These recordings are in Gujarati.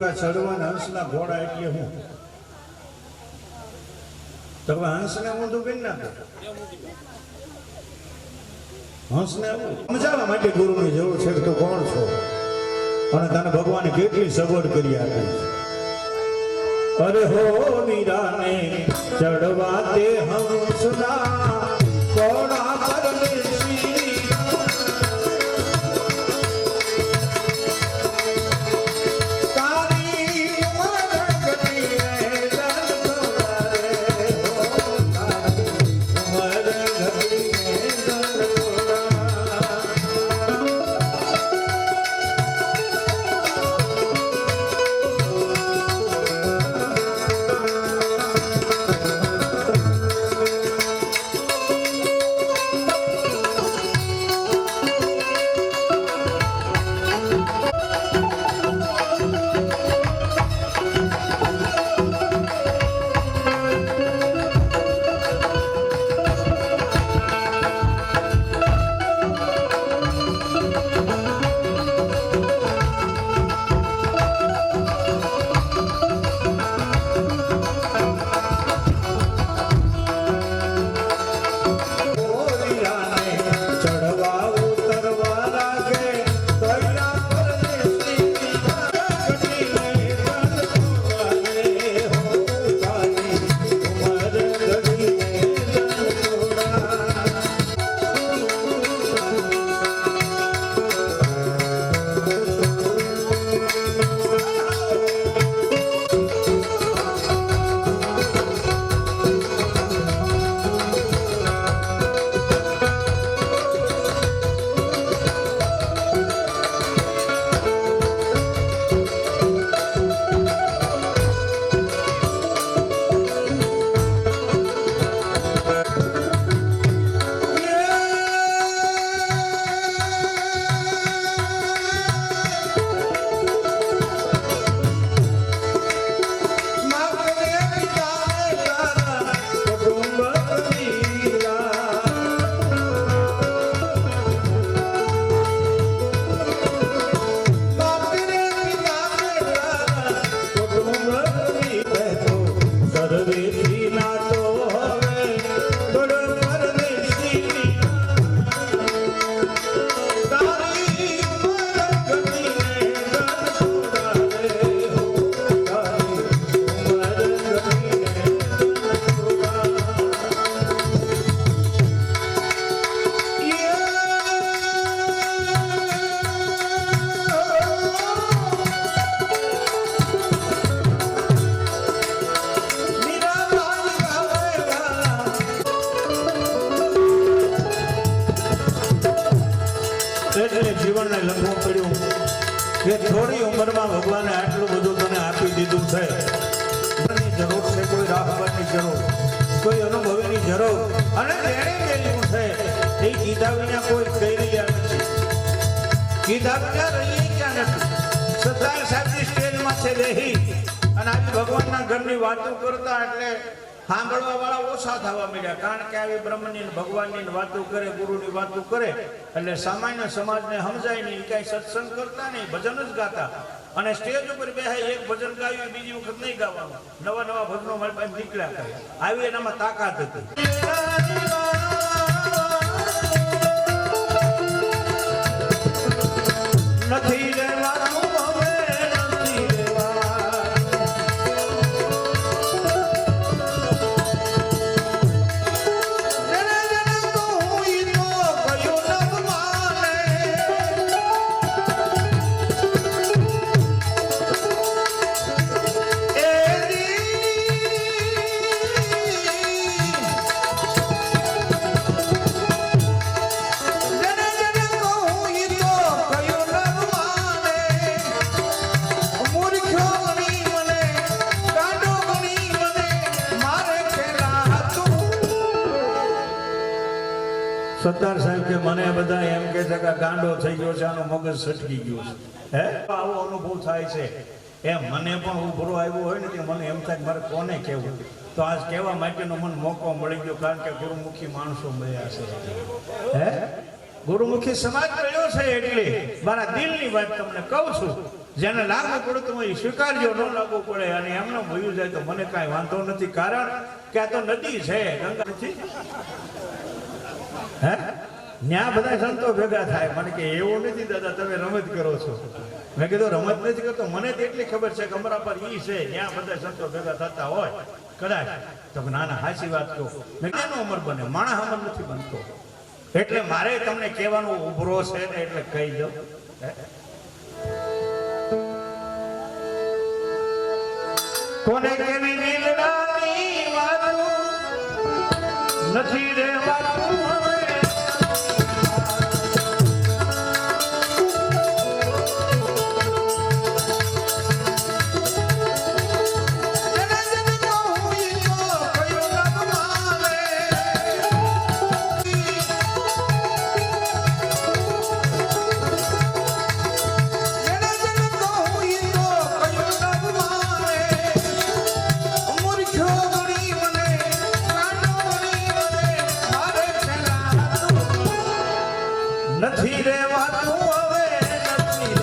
ચડવાના હંસના ઘોડા એટલે હું તો હંસને ઊંધું કરી નાખો. હંસને સમજાવવા માટે ગુરુની જરૂર છે કે તું કોણ છો અને તને ભગવાને કેટલી સગવડ કરી આપી છે. અરે હો મીરાને ચડવા તે હંસના ઘોડા પર જીવનને લખવું પડ્યું કે થોડી ઉંમરમાં ભગવાને આટલું બધું તને આપી દીધું છે. જરૂર છે કોઈ રાહબરની જરૂર, કોઈ અનુભવીની જરૂર અને તેણે મેળવ્યું છે એ કીધા વિના કોઈ કહી રહ્યા નથી. કીધા વિના રહીએ ક્યાં નથી. સત્તાર સાચી સ્ટેજમાં છે દેહી અને આજે ભગવાનના ઘરની વાતો કરતા એટલે સાંભળવા વાળા ઓછા થવા મળ્યા. કારણ કે આવી બ્રહ્મની ભગવાનની વાતો કરે, ગુરુની વાતો કરે એટલે સામાન્ય સમાજને સમજાય નહીં. કઈ સત્સંગ કરતા નહીં, ભજન જ ગાતા અને સ્ટેજ ઉપર બેહાય એક ભજન ગાયું બીજી વખત નહીં ગાવાનું. નવા નવા ભજનો મારી પાસે નીકળ્યા કરે. આવી એનામાં તાકાત હતી. નથી રહેવાનું સત્તાર સાહેબ કે મને બધા એમ કે છે કે ગાંડો થઈ ગયો છે, આનો મગજ સટકી ગયો છે. હે આવો અનુભવ થાય છે. એમ મને પણ ઉભરો આવ્યો હોય ને કે મને એમ થાય મારે કોને કહેવું. તો આજ કહેવા માટેનો મને મોકો મળી ગયો કારણ કે ગુરુમુખી માણસો મળ્યા છે. હે ગુરુમુખી સમાજ મળ્યો છે એટલે મારા દિલની વાત તમને કહું છું. જેને લાગુ પડતું હોય એ સ્વીકારજો, ન લાગુ પડે અને એમને ભૂયું જાય તો મને કાંઈ વાંધો નથી, કારણ કે આ તો નદી છે, ગંગા નથી. હે ન્યા બધા સંતો ભેગા થાય. મને કે એવું નથી દાદા, તમે રમત કરો છો. મેં કીધું રમત નથી કરતો, મને તો એટલી ખબર છે કે અમારા પર ઈ છે, ત્યાં બધા સંતો ભેગા થતા હોય કદાચ. તો ના ના સાચી વાત કહું, મેં કેનો અમર બને, માણસ અમર નથી બનતો. એટલે મારે તમને કહેવાનું ઉભરો છે ને, એટલે કહી દો. કોને કેવી નીલડાની વાતો નથી રહેવાનું હવે. નથી રહેવાનું હવે, નથી રહેવાનું.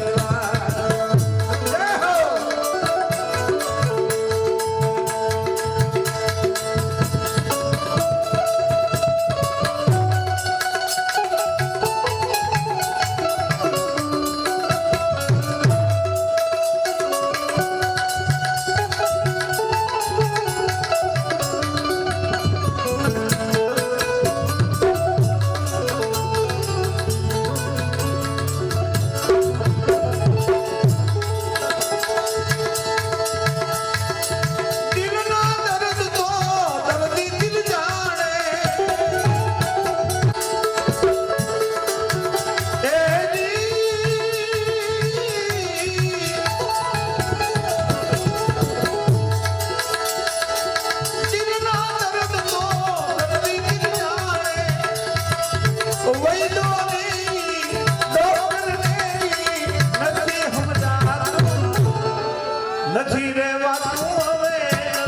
નથી રહેવાનું હવે, નથી રહેવાનું.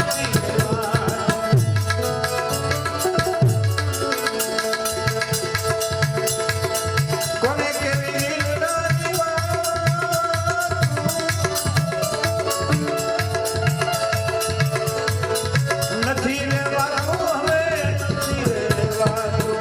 કોને કેવી નીલડાની વાત નથી રહેવાનું હવે, નથી રહેવાનું.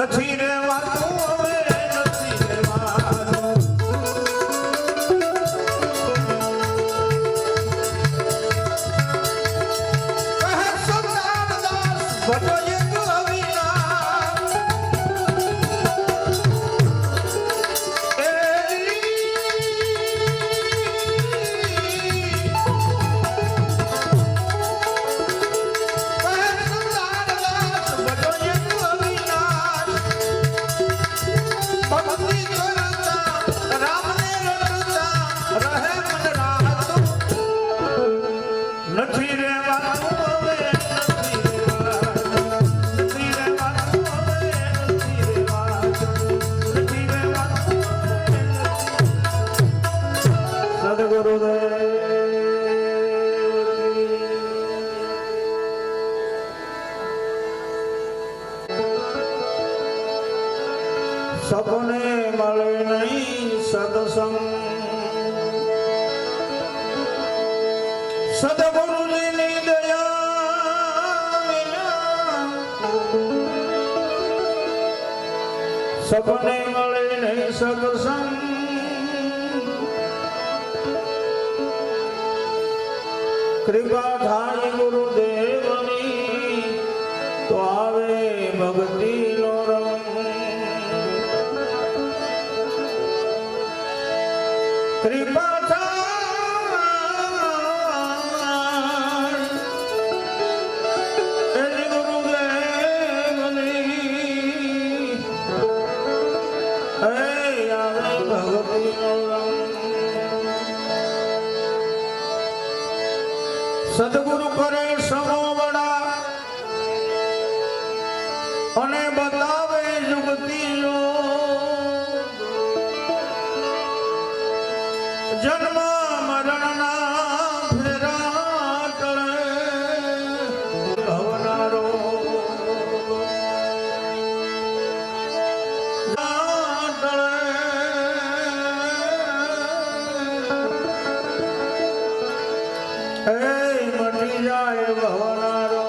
નથી રહેવાનું હવે, નથી રહેવાનું. કહે સંતાનદાસ ભટો એક અવિનાશ. નથી રહેવાનું હવે, નથી રહેવાનું. નથી રહેવાનું હવે, નથી રહેવાનું. નથી રહેવાનું હવે, નથી. સદગુરુદેવ સપને મળે નહીં સત્સંગ, સદગુરુજીની દયા વિના. સપને મળે નહીં સત્સંગ, કૃપા થાય ગુરુદેવની તો આવે ભક્તિનો રંગ. કૃપા થાય ગુરુદેવની આવે ભક્તિનો રંગ. સદગુરુ કરે સમોવડા અને બતાવે જુગતીઓ જન્મ મરણના ફેરા ટળે ભવનારો મટી જાય ભવનારો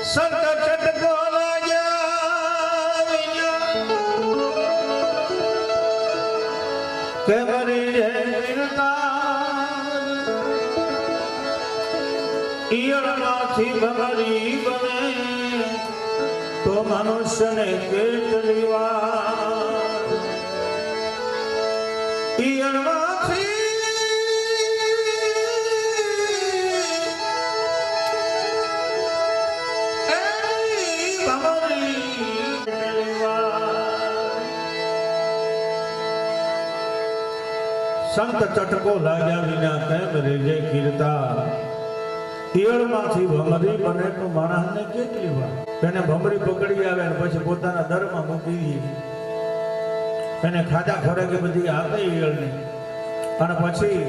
સંત ચટકો લાગ્યા કે મરી ઈયળમાંથી ભમરી બને તો મનુષ્યને કેટલી વાર ઈયળમાંથી સંત ચટકો લાગ્યા વિના કેમ રેજે કીર્તા ઈયળમાંથી ભમરી બને તો માણસને કેટલી વાર એને ભમરી પકડી આવે અને પછી પોતાના દરમાં મૂકી દે એને ખાધા ખોરાકે બધી આપે ઈયળને અને પછી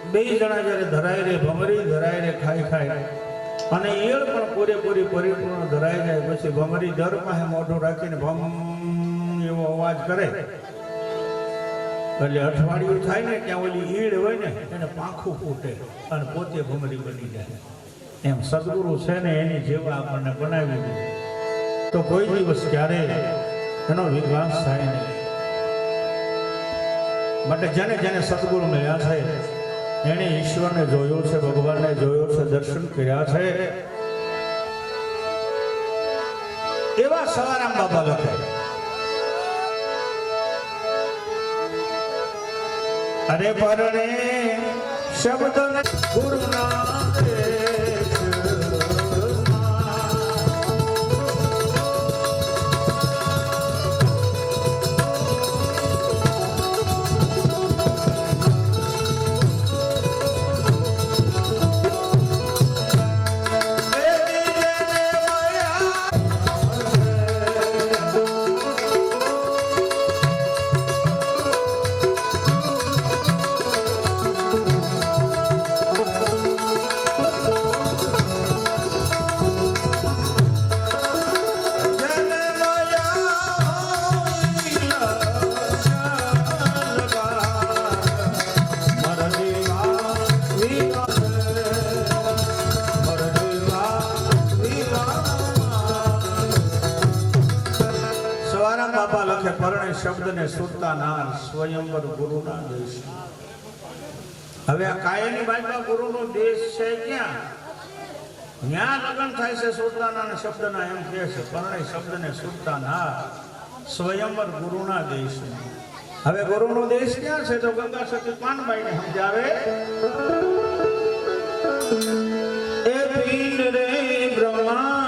બે જણા જ્યારે ધરાય રે ભમરી ધરાય રે ખાય અને ઈયળ પણ પૂરેપૂરી પરિપૂર્ણ ધરાઈ જાય પછી ભમરી દરમાં મોઢું રાખીને ભમ એવો અવાજ કરે એટલે અઠવાડિયું થાય ને ત્યાં ઓલી ઈડ હોય ને એને પાંખું ફૂટે અને પોતે ભમરી બની જાય એમ સદગુરુ છે ને એની જેવા આપણને બનાવી દે તો કોઈ દિવસ ક્યારે એનો વિકાસ થાય નહીં માટે જેને જેને સદગુરુ મળ્યા છે એને ઈશ્વરને જોયો છે ભગવાનને જોયો છે દર્શન કર્યા છે એવા સવારામ બાબા લખે અરે પરણે શબ્દ ગુરુના બાપા લખે પરણે શબ્દને સુરતા નાર સ્વયંવર ગુરુના દેશ હવે આ કાયની બાજુમાં ગુરુનો દેશ છે ક્યાં ત્યાં લગ્ન થાય છે સુરતાના શબ્દના એમ કહે છે પરણે શબ્દને સુરતા નાર સ્વયંવર ગુરુના દેશ હવે ગુરુનો દેશ ક્યાં છે તો ગંગા સતી પાનબાઈને સમજાવે એ પીર રે બ્રહ્માંડની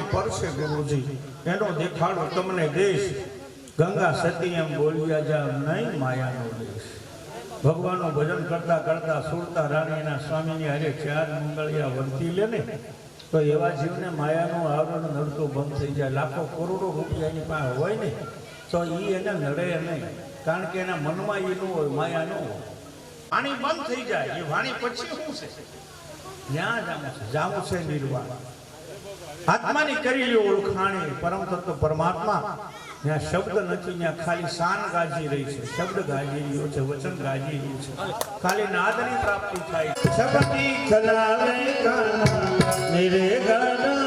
પાણી પરસે ગુરુજી એનો દેખાડો તમને દેશ ગંગા સતી એમ બોલ્યા જા નહીં માયાનો દેશ ભગવાનનું ભજન કરતા કરતા સુરતા રાણીના સ્વામીની હારે ચાર મંગળિયા વર્તી લે ને તો એવા જીવને માયાનું આવરણ નડતું બંધ થઈ જાય લાખો કરોડો રૂપિયા એની પાસે હોય ને તો એ એને નડે નહીં કારણ કે એના મનમાં એનું હોય માયા ન હોય વાણી બંધ થઈ જાય એ વાણી પછી શું છે ત્યાં જામું છે નિર્વાણ આત્માની કરી લ્યો ઓળખાણી પરમ તત્વ પરમાત્મા ત્યાં શબ્દ નથી ત્યાં ખાલી શાન ગાજી રહી છે શબ્દ ગાજી રહ્યો છે વચન ગાજી રહ્યું છે ખાલી નાદની પ્રાપ્તિ થાય શબ્દી ખલાવે કાના મેરે ગાના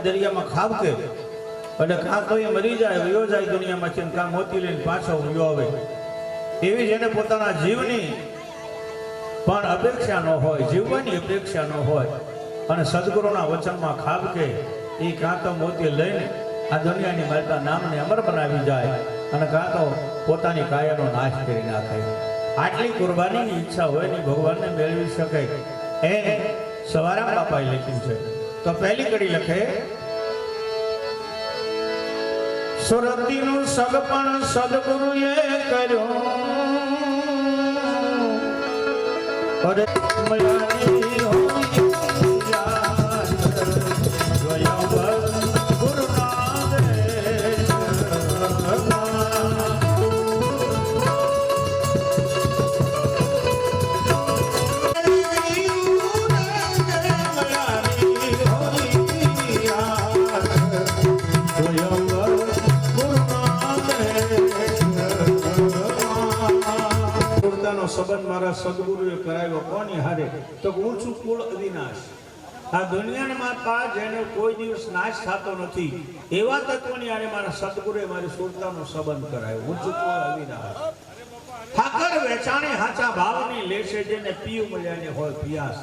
દરિયામાં ખાબકે અને કાં તો એ મરી જાય વયો જાય દુનિયામાંથી કાં મોતી લઈને પાછો વયો આવે એવી જેને પોતાના જીવની પણ અપેક્ષા ન હોય જીવવાની અપેક્ષા ન હોય અને સદગુરુના વચનમાં ખાબકે એ કાં તો મોતી લઈને આ દુનિયાની માતા નામને અમર બનાવી જાય અને કાં તો પોતાની કાયાનો નાશ કરી નાખે આટલી કુરબાનીની ઈચ્છા હોય ને ભગવાનને મેળવી શકે એ સવારામ બાપાએ લખ્યું છે તો પહેલી કડી લખે સુરતીનું સગપણ સદગુરુએ કર્યો અરે મયાની હોઈ યાર સ્વયંવર ગુરુનાથ સંબંધ મારા સદગુરુએ કરાવ્યો કોની હારે તો ઊંચું કુળ અવિનાશ આ દુનિયામાં પા જેને કોઈ દિવસ નાશ થતો નથી એવા તત્વની હારે મારા સદગુરુએ મારી સુરતાનો સંબંધ કરાવ્યો ઊંચું કુળ અવિનાશ ઠાકર વેચાણી હાચા ભાવની લેશે જેને પીયું મળ્યાને હોય પિયાસ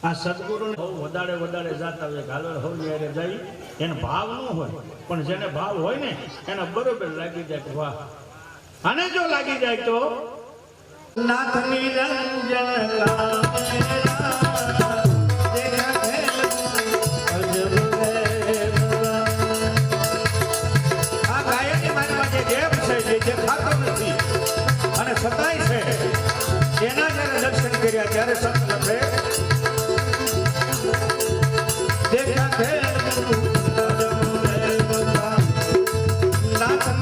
આ સદગુરુને બહુ વધારે જાતા હોય ગાલર હોની હારે જઈ એને ભાવ ન હોય પણ જેને ભાવ હોય ને એને બરોબર લાગી જાય કે વાહ અને જો લાગી જાય તો नाथ निरंजन आ गायकनी मारी माटे देव છે જે ખાતો નથી અને છતાંય છે એના જ્યારે દર્શન કર્યા ત્યારે સંત લખે દેખા છે નાથ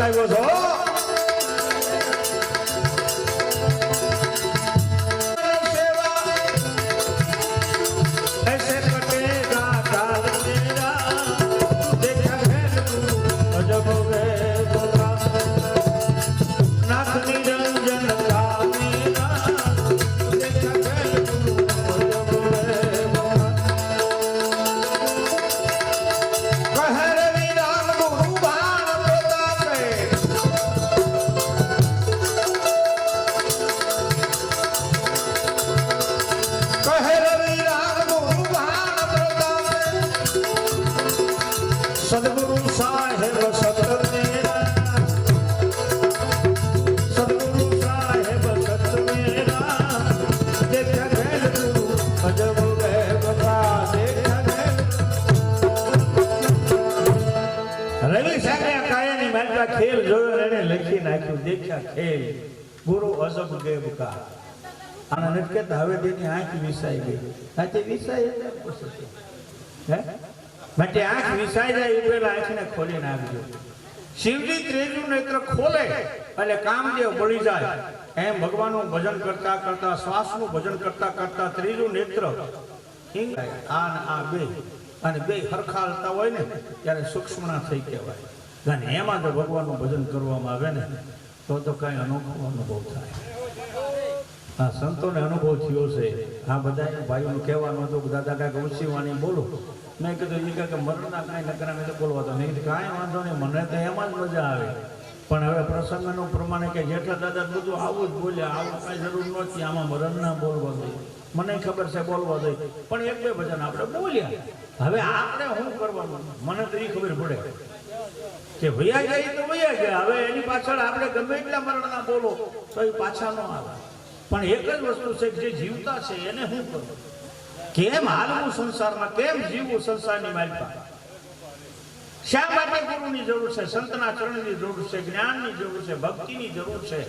આવ્યો છો ऐसे कटेगा काल तेरा देखा है तू अजब है नाथ निरंजन का मेरा देखा है तू अजब है कहर विराम गुरु बाण प्रतापे कहर सदगुरु साहेब सत मेरा सदगुरु साहेब सत मेरा देखा गैल गुरु अजब गए बता देखा गैल रवि सागरे कायानी मानका खेल જોયો એને લખી નાખ્યું દેખ્યા ખેલ ગુરુ અજબ ગए બકા આના નટકે હવે તેની આંખ વિસાઈ ગઈ સાચે વિસાઈ એટલે પૂછે હે માટે આંખ વિસાઈ જાય એ પેલા આંખને ખોલી નાખજો શિવજી ત્રીજું નેત્ર ખોલે એટલે કામદેવ બળી જાય એમ ભગવાનનું ભજન કરતા કરતા શ્વાસનું ભજન કરતા કરતા ત્રીજું નેત્ર આ ને આ બે અને બે હરખા હાલતા હોય ને ત્યારે સૂક્ષ્મણા થઈ કહેવાય અને એમાં જો ભગવાનનું ભજન કરવામાં આવે ને તો કઈ અનોખો અનુભવ થાય હા સંતોને અનુભવ થયો છે આ બધા ભાઈઓનું કહેવાનું હતું દાદા કાંઈક ઊંચી વાણી બોલો મેં કીધું એ કે મરણના કાંઈ નકરા મેં તો બોલવા તો નહીં કાંઈ વાંધો નહીં મને તો એમાં જ મજા આવે પણ હવે પ્રસંગનું પ્રમાણે કે જેટલા દાદા બધું આવું જ બોલ્યા આવું કાંઈ જરૂર નહોતી આમાં મરણ ના બોલવા દઈ મને ખબર છે બોલવા દઈ પણ એક બે ભજન આપણે બોલ્યા હવે આપણે શું કરવાનું મને તો એ ખબર પડે કે વૈયા જાય તો વૈયા ગયા હવે એની પાછળ આપણે ગમે એટલા મરણના બોલો તો એ પાછા ન આવે પણ એક જ વસ્તુ છે જે જીવતા છે એને શું કરવું કેમ હાલવું સંસારમાં કેમ જીવવું સંસારની માલિકા શા માટે ગુરુની જરૂર છે સંતના ચરણની જરૂર છે જ્ઞાનની જરૂર છે ભક્તિની જરૂર છે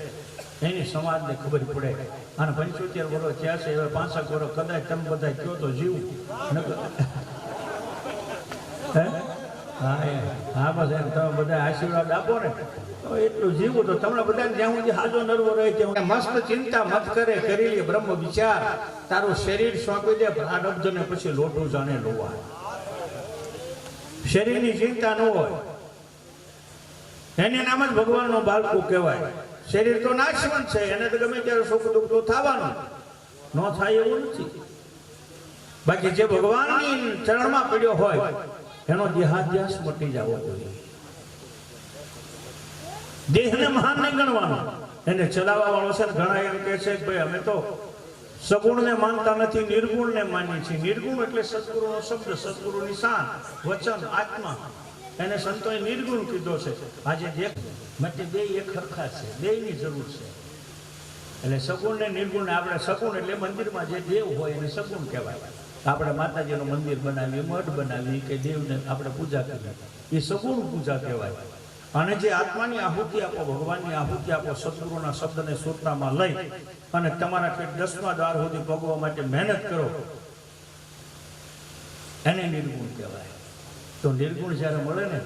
એની સમાજને ખબર પડે અને 75 વર્ષ થયા છે હવે 65 વર્ષ કદાચ તમે બધા કયો તો જીવું હા બસ એમ તમે બધા આશીર્વાદ આપો ને તો એટલું જીવું તો તમને બધાને જ્યાં સુધી હાજો નરવો રહે ત્યાં મસ્ત ચિંતા મત કરે કરી લે બ્રહ્મ વિચાર તારું શરીર સોંપી દે પ્રારબ્ધ ને પછી લોટું જાણે લોવા શરીરની ચિંતા ન હોય એને નામ જ ભગવાનનું બાળકું કહેવાય શરીર તો નાશવંત છે એને તો ગમે ત્યારે સુખ દુઃખ તો થવાનું ન થાય એવું નથી બાકી જે ભગવાનની ચરણમાં પડ્યો હોય એનો દેહાધ્યાસ મટી જવો જોઈએ દેહને મહાન નહીં ગણવાનો એને ચલાવવા વાળો છે ઘણા એમ કહે છે કે ભાઈ અમે તો સગુણને માનતા નથી નિર્ગુણને માનીએ છીએ નિર્ગુણ એટલે સદગુરુનો શબ્દ સદગુરુની શાન વચન આત્મા એને સંતોએ નિર્ગુણ કીધો છે આજે દેખ માટે બે એક હરખા છે બેયની જરૂર છે એટલે સગુણ ને નિર્ગુણ આપણે સગુણ એટલે મંદિરમાં જે દેવ હોય એને સગુણ કહેવાય આપણે માતાજીનું મંદિર બનાવીએ મઠ બનાવીએ કે દેવને આપણે પૂજા કરીએ એ સગુણ પૂજા કહેવાય અને જે આત્માની આહુતિ આપો ભગવાનની આહુતિ આપો સદગુરુના શબ્દને સૂત્રમાં લઈ અને તમારા પેટ 10મા દ્વાર સુધી ભોગવવા માટે મહેનત કરો એને નિર્ગુણ કહેવાય તો નિર્ગુણ જ્યારે મળે ને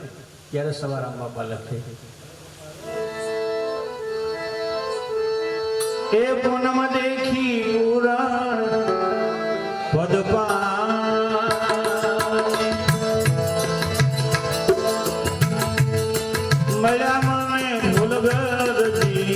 ત્યારે સવારામ બાપા લખે એ પૂનમ દેખી પુરાણ પદપા મળ્યા મને ભૂલગરજી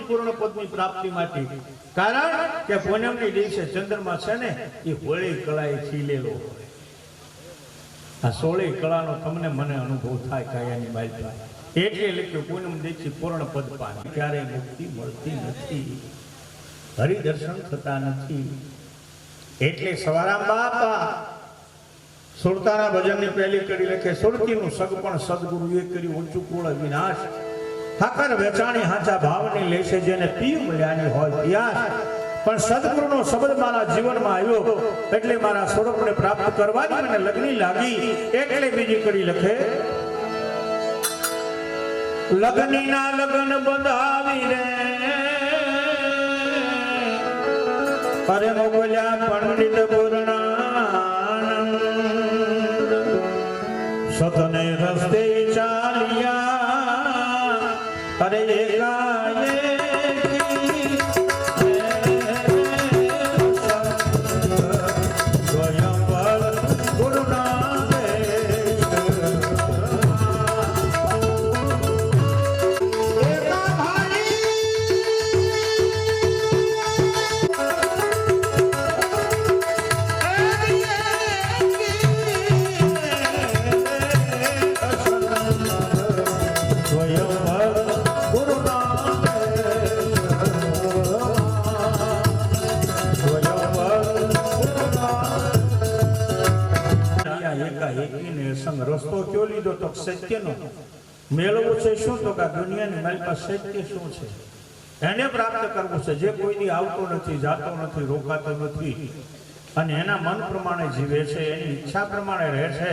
પૂર્ણ પદની પ્રાપ્તિ માટે કારણ કે પૂનમની દિવસે ચંદ્રમા છે ને એ હોળી કળાએ ખીલેલો આ 16 કળાનો તમને મને અનુભવ થાય કાયાની બાઈ એટલે લખ્યું પૂનમ દેખી પૂર્ણ પદ પામે ક્યારે મુક્તિ મળતી નથી હરિદર્શન થતા નથી એટલે સવારામ બાપા સુરતાના ભજનની પહેલી કડી લખે સુરતીનું સગપણ સદગુરુએ કર્યું ઊંચું કુળ વિનાશ ઠાકર વેચાણી હાચા ભાવની લેશે જેને પીવ મળ્યાની હોય પ્યાસ પણ સદગુરુનો શબ્દ મારા જીવનમાં આવ્યો એટલે મારા સ્વરૂપને પ્રાપ્ત કરવાની મને લગની લાગી એટલે બીજી કડી લખે લગનીના લગન બંધાવી રે અરે મોગલ્યા પંડિત પૂર્ણાનંદ સતને રસ્તે ચાલ્યા અરે રસ્તો કયો લીધો તો સત્યનો મેળવવું છે શું તો કે દુનિયાની મારી પાસે સત્ય શું છે એને પ્રાપ્ત કરવું છે જે કોઈની આવતો નથી જાતો નથી રોકાતો નથી અને એના મન પ્રમાણે જીવે છે એની ઈચ્છા પ્રમાણે રહે છે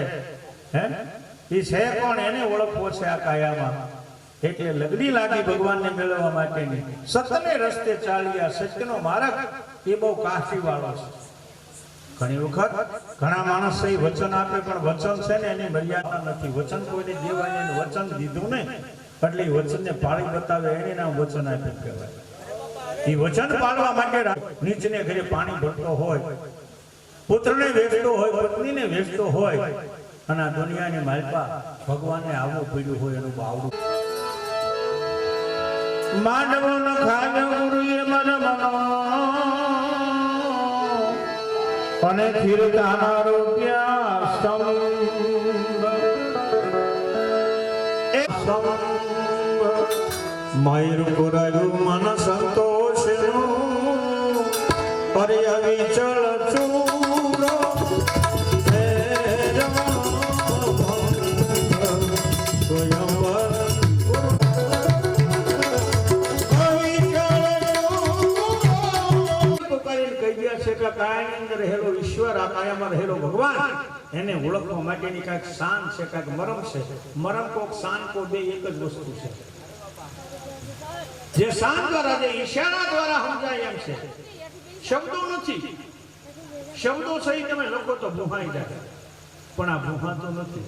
હે એ છે કોણ એને ઓળખવો છે આ કાયામાં એટલે લગની લાગી ભગવાનને મેળવવા માટેની સતને રસ્તે ચાલ્યા સત્યનો માર્ગ એ બહુ કાશી વાળો છે ઘણી વખત ઘણા માણસ વચન આપે પણ વચન છે ને એની મર્યાદા નથી વચન કોઈને દેવાય ને વચન દીધું ને એટલે વચનને પાળી બતાવે એને નામ વચન આપ્યું કહેવાય એ વચન પાળવા માટે નીચને ઘરે પાણી ભરતો હોય પુત્રને વેચતો હોય પત્નીને વેચતો હોય અને આ દુનિયાની માલપા ભગવાનને આવવું પડ્યું હોય એનું બાવડું માંડવો ન ખાજો ગુરુએ મન મનો અને કીર્તાના રૂપિયા મયુર પુરાયું મન સંતોષનું અરે અવિચળ ચૂરો રહેલો ઈશ્વર આ કાયામાં રહેલો ભગવાન એને ઓળખવા માટેની કાંઈક શાન છે કાંઈક મરમ છે મરમ કોક શાન કો બે એક જ વસ્તુ છે જે શાન દ્વારા જે ઈશારા દ્વારા સમજાય એમ છે શબ્દો નથી શબ્દો સહી તમે લખો તો ભૂહાઈ જાય પણ આ ભૂહાતો નથી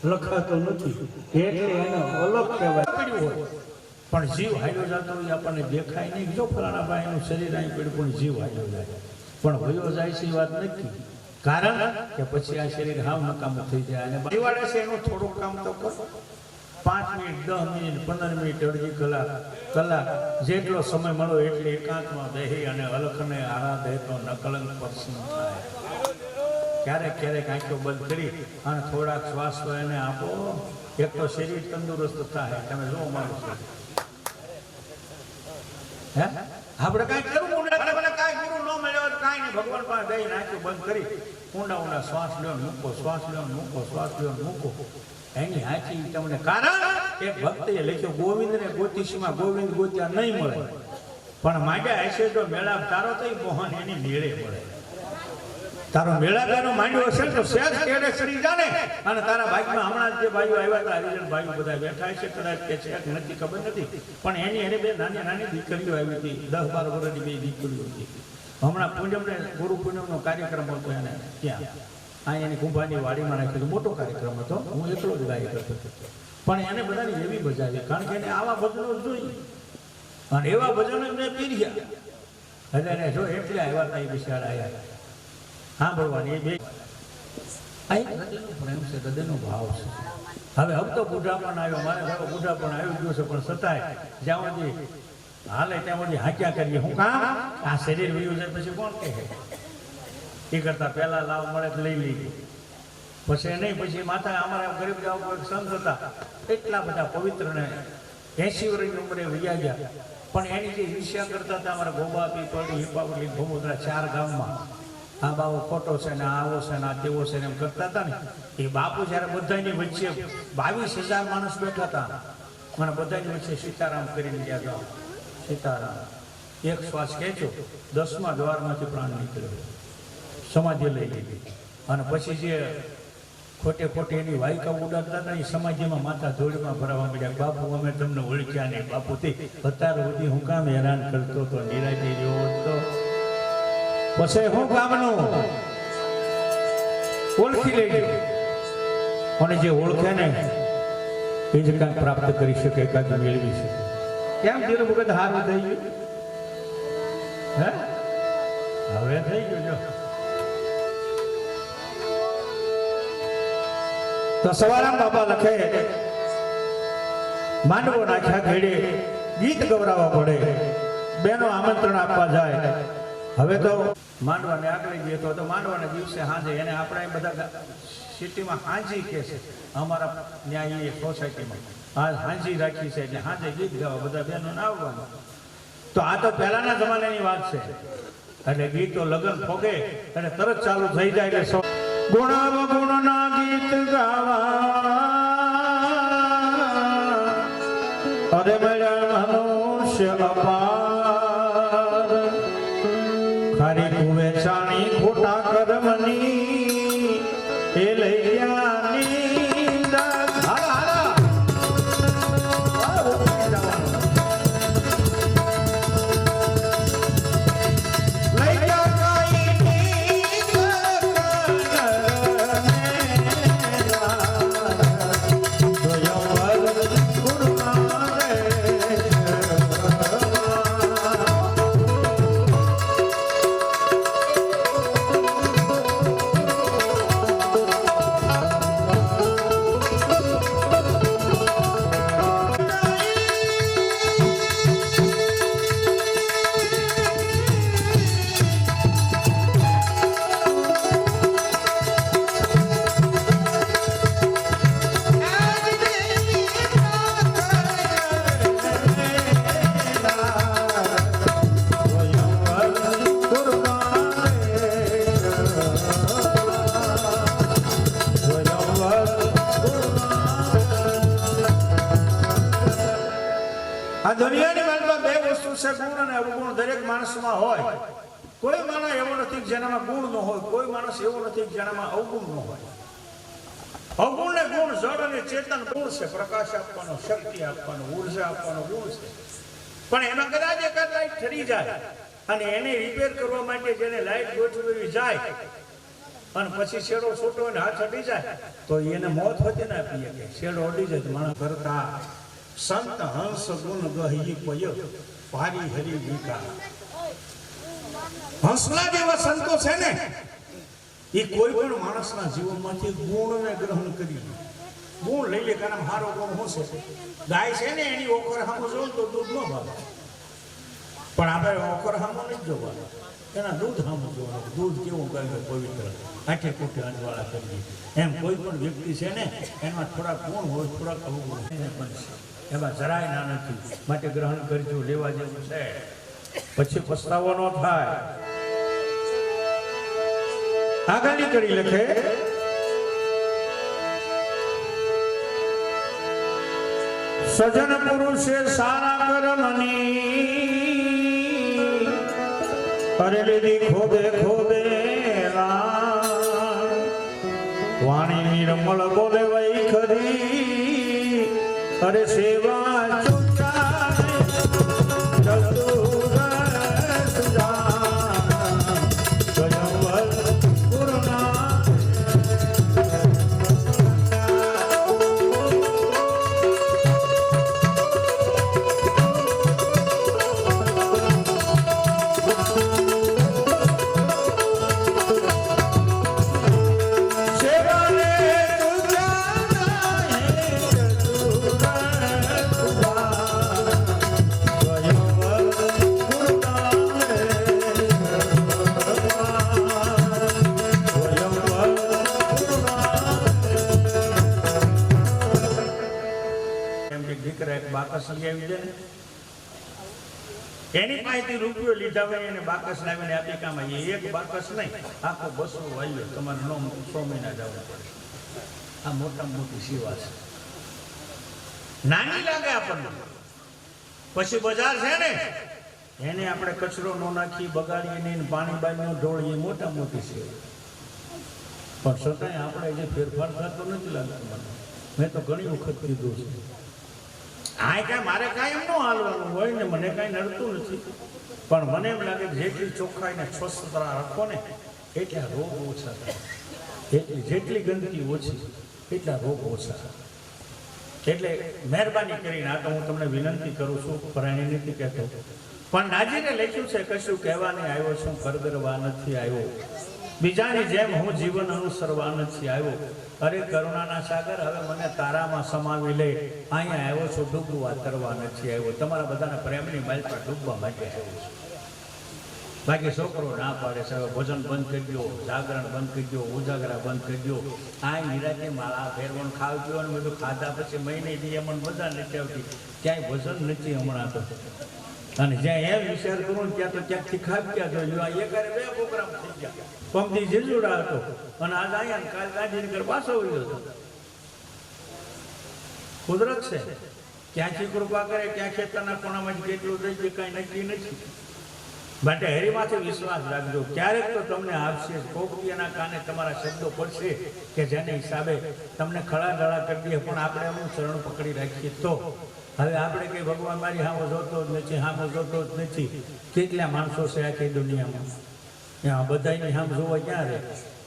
લખાતો નથી એટલે એને અલગ કહેવાય પડ્યું હોય પણ જીવ હાલ્યો જતો હોય આપણને દેખાય નહીં. જો ફલાણા ભાઈનું શરીર અહીં પડ્યું પણ જીવ હાલ્યો જાય, પણ વયો જાય છે એ વાત નક્કી. કારણ કે પછી આ શરીર હાવ નકામું થઈ જાય. અને દિવાળે છે એનું થોડુંક કામ તો કરો. 5 મિનિટ 10 મિનિટ 15 મિનિટ અડધી કલાક જેટલો સમય મળો એટલે એકાંતમાં બેહી અને અલખને આરાધે તો નકલંક પ્રસન્ન થાય. ક્યારેક આંખો બંધ કરી અને થોડાક શ્વાસ એને આપો. એક તો શરીર તંદુરસ્ત થાય. તમે જો મારું છે હે આપણે કાંઈ કરવું મને કાંઈ ગુરુ ન મળ્યો કાંઈ નહીં. ભગવાન પાસે બેહીને આંખો બંધ કરી ઊંડા શ્વાસ લ્યો મૂકો, શ્વાસ લ્યો મૂકો, શ્વાસ લ્યો મૂકો. એની હાચી તમને કારણ એક ભક્તિએ લખ્યો, ગોવિંદને ગોતીશીમાં ગોવિંદ ગોત્યા નહીં મળે, પણ માંડ્યા હશે તો મેળાપ તારો તો મોહન એની મેળે મળે. તારો મેળાપાનો માંડ્યો હશે તો શેષ કેડે સરી જાને. અને તારા ભાગમાં હમણાં જે ભાઈઓ આવ્યા હતા હરિજન ભાઈઓ બધા બેઠા છે, કદાચ કે છે કે નથી ખબર નથી, પણ એને બે નાની દીકરીઓ આવી હતી, 10-12 વર્ષની બે દીકરીઓ હતી. હમણાં પૂનમને ગુરુ પૂનમનો કાર્યક્રમ હતો એને ત્યાં એની કુંભાની વાડીમાં નાખ્યો. મોટો કાર્યક્રમ હતો, હું એકલો જ ગાય કરતો હતો, પણ એને બધાની એવી બજાવી, કારણ કે એને આવા ભજનો જોઈએ અને એવા ભજનો મેં પીર્યા. એટલે જો એટલે આવ્યા હતા એ બિચારા આવ્યા. હા ભગવાન એ બે પ્રેમ છે, હૃદયનો ભાવ છે. હવે તો બુઢાપણ આવ્યો, મારે હવે બુઢાપણ આવી ગયું છે, પણ છતાંય જ્યાં સુધી હાલે ત્યાં સુધી હાક્યા કરીએ. હું કામ આ શરીર વયું જાય પછી કોણ કહે? એ કરતા પહેલા લાવ મળે તો લઈ લીધી, પછી નહીં. પછી માથા અમારા ગરીબ ગામ એક સંત હતા, એટલા બધા પવિત્ર ને 80 વર્ષની ઉંમરે વૈયા ગયા, પણ એની જે ઈર્ષ્યા કરતા હતા અમારા ગોબા પીપળી હિપાવલી ભોમોદરા 4 ગામમાં, આ બાવો ખોટો છે ને આવો છે ને આ તેવો છે ને એમ કરતા હતા ને. એ બાપુ જયારે બધાની વચ્ચે 22,000 માણસ બેઠા હતા અને બધાની વચ્ચે સીતારામ કરીને ગયા. સીતારામ એક શ્વાસ ખેંચો, 10મા દ્વારમાંથી પ્રાણ નીકળ્યો, સમાધિ લઈ લીધી. અને પછી જે ખોટે એની વાયકા ઉડાડતા હતા એ સમાધિમાં માથા ધોળીમાં ભરાવા મળ્યા. બાપુ અમે તમને ઓળખ્યા નહીં. બાપુ તે અત્યાર સુધી હું કામ હેરાન કરતો હતો, નિરાતે જેવો હતો, પછી હું કામનું ઓળખી લેજો. અને જે ઓળખે ને એ જ કાંઈક પ્રાપ્ત કરી શકે, કાંઈક મેળવી શકે. કેમ ધીરે વખત હારું થઈ ગયું? હે હવે થઈ ગયું. તો સવારામ બાપા લખે, માંડવો નાખ્યા ઘેડે ગીત ગવરાવવા પડે, બેનો આમંત્રણ આપવા જાય. હવે તો માંડવાને આગળ ગયો તો માંડવાના દિવસે હાંજે એને આપણે બધા સિટીમાં હાંજી કહે છે, અમારા ન્યાય સોસાયટીમાં હાંજી રાખી છે, એટલે હાંજે ગીત ગાવા બધા બહેનો આવવાનું. તો આ તો પહેલાના જમાનાની વાત છે. એટલે ગીતો લગન ફોગે અને તરત ચાલુ થઈ જાય. એટલે ગુણના ગીત ગાવા અરે મેળા મનુષ્ય અપાર, ખરી કુવે ચાણી ખોટા કર્મની એ લઈ ગયા આ દુનિયાની માલમાં બે વસ્તુ છે, ગુણ અને અવગુણ. દરેક માણસમાં હોય. કોઈ માણસ એવો નથી જેનામાં ગુણ ન હોય, કોઈ માણસ એવો નથી જેનામાં અવગુણ ન હોય. અવગુણ ને ગુણ, જળ અને ચેતન ગુણ છે, પ્રકાશ આપવાનો, શક્તિ આપવાનો, ઉર્જા આપવાનો ગુણ છે. પણ એમાં કદાચ એકાદ લાઈટ ઠરી જાય અને એને રિપેર કરવા માટે જેને લાઈટ ગોઠવી જાય અને પછી શેડો છૂટો અને હાથ અડી જાય તો એને મોત હોતી ના આપી શકે. શેડો અડી જાય તો માણસ કરતા સંત હંસ ગુણ ગહી પય પારી હરી વિકા. હંસલા જેવા સંતો છે ને એ કોઈ પણ માણસના જીવનમાંથી ગુણને ગ્રહણ કરી ગુણ લઈ લે. કારણ મારો ગુણ શું છે? ગાય છે ને એની ઓખર સામું જોઉં તો દૂધ ન ભાવે, પણ આપણે ઓખર સામું નથી જોવાનું, એના દૂધ સામું જોવાનું. દૂધ કેવું કહે પવિત્ર આઠે કુઠે અંજવાળા કરી. એમ કોઈ પણ વ્યક્તિ છે ને એમાં થોડાક ગુણ હોય, થોડાક અવગુણ બનશે, એમાં જરાય ના નથી. માટે ગ્રહણ કરજો, લેવા જેવું છે, પછી પસ્તાવો ન થાય. આગળની કડી લખે સજન પુરુષે સારા કર્મની અરે લીધી ખોદે ખોદે વાણી નિર્મળ બોલે વઈ ખરી અરે સેવા એની પાસેથી રૂપિયો લીધા હોય એને બાકસ લાવીને આપી કામ એક બાકસ નહીં, આખો 200 વાલ્યો તમારે 9 મહિના જવું પડે. આ મોટામાં મોટી સેવા છે. નાની લાગે આપણને, પછી બજાર છે ને એને આપણે કચરો ન નાખી બગાડીએ નહીં, પાણી બાઈ ન ઢોળીએ, મોટા મોટી સેવા. પણ છતાંય આપણે જે ફેરફાર થતો નથી લાગતો મને. મેં તો ઘણી વખત કીધું છે આ કાંઈ મારે કાંઈ એમ ન હાલવાનું હોય ને, મને કાંઈ નડતું નથી, પણ મને એમ લાગે કે જેટલી ચોખ્ખાઈ ને સ્વસ્થતા રાખો ને એટલા રોગ ઓછા થાય, જેટલી ગંદકી ઓછી એટલા રોગ ઓછા થાય. એટલે મહેરબાની કરીને આ તો હું તમને વિનંતી કરું છું, પરાયણી નથી કહેતો, પણ નાજીને લખ્યું છે કશું કહેવાને આવ્યો છું, કરગરવા નથી આવ્યો, બીજાની જેમ હું જીવન અનુસરવા નથી આવ્યો. અરે કરુણાના સાગર હવે મને તારામાં સમાવી લે, અહીંયા આવ્યો છું ડૂબવા તરવા નથી આવ્યો. તમારા બધાના પ્રેમની માલ પર ડૂબવા માટે આવ્યો છું. બાકી છોકરો ના પાડે છે હવે ભોજન બંધ કરી દો, જાગરણ બંધ કરી દો, ઉજાગરા બંધ કરી દો. આ નિરાતે માળા ફેરવાનું ખાવ પીવાનું બધું ખાધા પછી મહિને દી અમને મજા નથી આવતી, ક્યાંય ભજન નથી હમણાં તો. અને જ્યાં એમ વિચાર કરું ત્યાં તો ક્યાંકથી ખાપ્યા જોયું. આ એકારે 2 પ્રોગ્રામ થઈ ગયા. પંક્તિ જીજુડા હતો અને આજ અહીંયા કાલ ગાંધીનગર પાછો આવ્યો હતો. કુદરત છે, ક્યાંથી કૃપા કરે, ક્યાં ખેતરના કોણામાં કેટલું થઈ જાય કાંઈ નક્કી નથી. માટે હરિમાંથી વિશ્વાસ રાખજો, ક્યારેક તો તમને આવશે, કોકિયાના કાને તમારા શબ્દો પડશે કે જેને હિસાબે તમને ખળા ઢળા કરી દે, પણ આપણે એમનું ચરણ પકડી રાખીએ તો. હવે આપણે કઈ ભગવાન મારી હામો જોતો જ નથી, હામો જોતો જ નથી. કેટલા માણસો છે આખી દુનિયામાં, ત્યાં બધાની હામ જોવા ક્યાં રહે?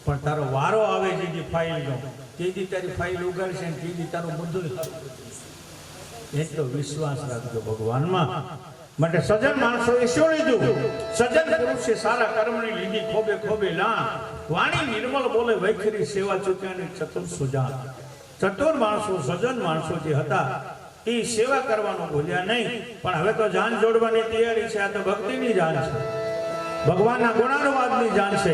પણ તારો વારો આવે જેથી ફાઇલનો, તેથી તારી ફાઇલ ઉગાડશે ને તેથી તારું બધું એટલો વિશ્વાસ રાખજો ભગવાનમાં. માટે સજ્જન માણસોએ શું લીધું? સજ્જન પુરુષે સારા કર્મની લીધી ખોબે ખોબે લાન, વાણી નિર્મળ બોલે વૈખરી સેવા ચૂક્યાની ચતુર સુજાન. ચતુર માણસો, સજ્જન માણસો જે હતા એ સેવા કરવાનું ભૂલ્યા નહીં, પણ હવે તો જાન જોડવાની તૈયારી છે. આ તો ભક્તિની જાન છે, ભગવાનના ગુણાનુવાદની જાન છે,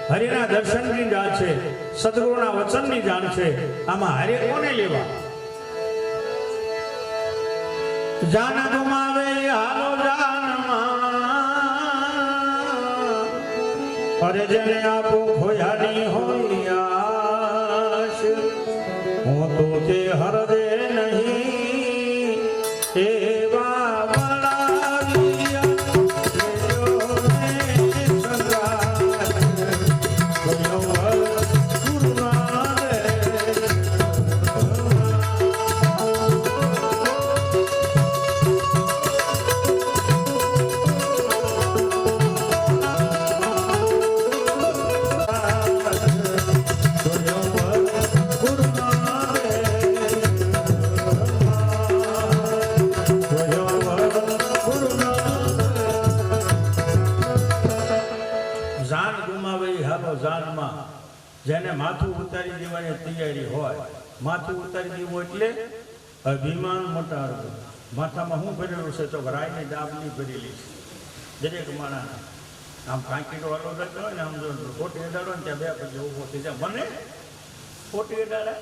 હરિના દર્શનની જાન છે, સદગુરુના વચનની જાન છે. આમાં હરે કોને લેવા? જાન ગુમાવે હાલો જાનમાં, અરે જેને આપો ખોયાની હોય આશ, હું તો તે હરદે નહીં એવા હાલો જાનમાં જેને માથું ઉતારી દેવાની તૈયારી હોય, માથું ઉતારી દેવું એટલે અભિમાન મટાડવું. માથામાં શું ભરેલું છે? તો રાયની ડાબલી ભરેલી છે. દરેક માણસ આમ કાંકીનો વાલો રહેતો હોય ને, આમ જો ખોટી અડાડો ને ત્યાં બે પછી ઊભો થઈ જાય. મને ખોટી અડાડે